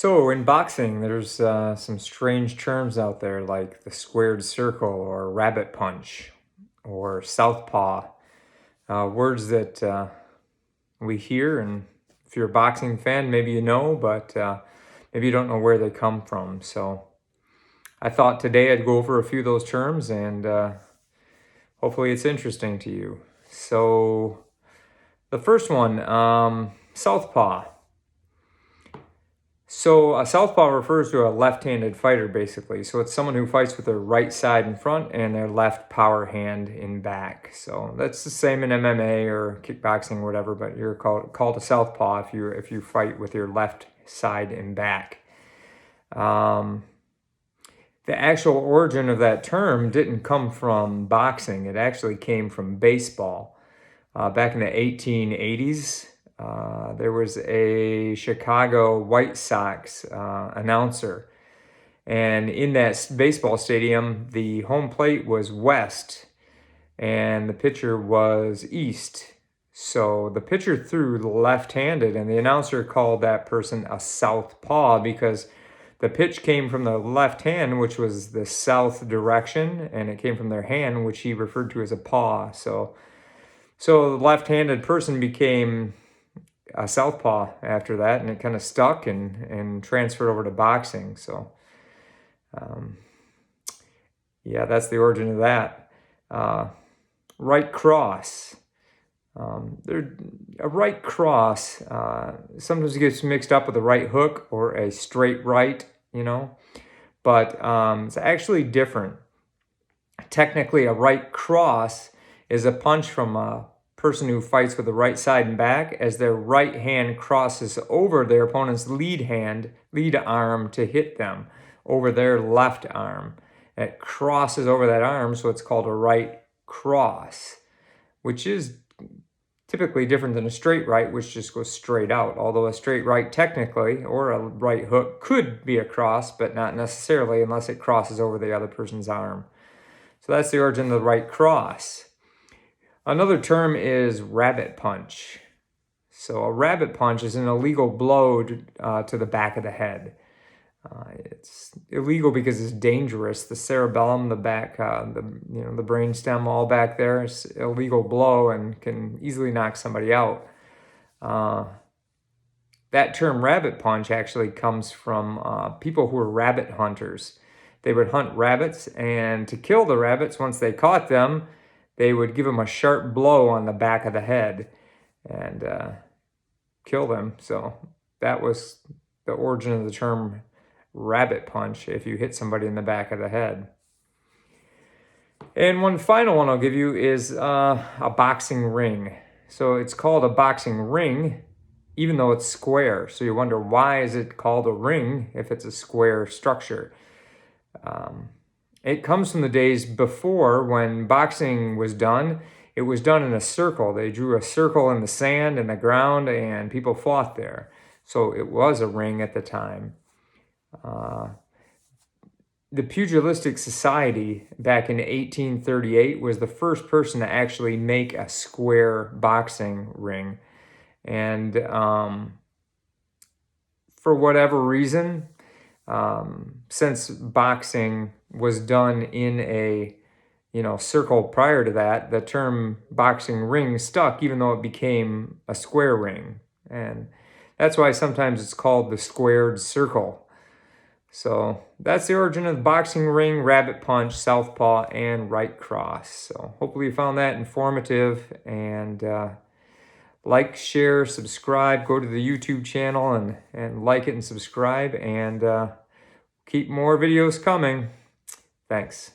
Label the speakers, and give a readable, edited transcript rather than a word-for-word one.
Speaker 1: So in boxing, there's some strange terms out there like the squared circle or rabbit punch or southpaw, words that we hear. And if you're a boxing fan, maybe you know, but maybe you don't know where they come from. So I thought today I'd go over a few of those terms and hopefully it's interesting to you. So the first one, southpaw. So a southpaw refers to a left-handed fighter, basically. So it's someone who fights with their right side in front and their left power hand in back. So that's the same in MMA or kickboxing or whatever, but you're called a southpaw if you fight with your left side in back. The actual origin of that term didn't come from boxing. It actually came from baseball. Back in the 1880s, there was a Chicago White Sox announcer. And in that baseball stadium, the home plate was west and the pitcher was east. So the pitcher threw left-handed, and the announcer called that person a southpaw because the pitch came from the left hand, which was the south direction, and it came from their hand, which he referred to as a paw. So the left-handed person became a southpaw after that, and it kind of stuck and transferred over to boxing. So, yeah, that's the origin of that. Right cross. A right cross sometimes gets mixed up with a right hook or a straight right, but it's actually different. Technically, a right cross is a punch from a person who fights with the right side and back as their right hand crosses over their opponent's lead arm to hit them over their left arm. It crosses over that arm, so it's called a right cross, which is typically different than a straight right, which just goes straight out. Although a straight right technically, or a right hook, could be a cross, but not necessarily unless it crosses over the other person's arm. So that's the origin of the right cross. Another term is rabbit punch. So a rabbit punch is an illegal blow to the back of the head. It's illegal because it's dangerous. The cerebellum, the back, the brainstem, all back there, is an illegal blow and can easily knock somebody out. That term rabbit punch actually comes from people who were rabbit hunters. They would hunt rabbits, and to kill the rabbits, once they caught them, they would give them a sharp blow on the back of the head and kill them. So that was the origin of the term rabbit punch, if you hit somebody in the back of the head. And one final one I'll give you is a boxing ring. So it's called a boxing ring, even though it's square. So you wonder, why is it called a ring if it's a square structure? It comes from the days before when boxing was done. It was done in a circle. They drew a circle in the sand and the ground, and people fought there. So it was a ring at the time. The Pugilistic Society back in 1838 was the first person to actually make a square boxing ring. And for whatever reason, since boxing was done in a circle prior to that, the term boxing ring stuck, even though it became a square ring. And that's why sometimes it's called the squared circle. So that's the origin of the boxing ring, rabbit punch, southpaw, and right cross. So hopefully you found that informative, and like, share, subscribe, go to the YouTube channel and like it and subscribe, and keep more videos coming. Thanks.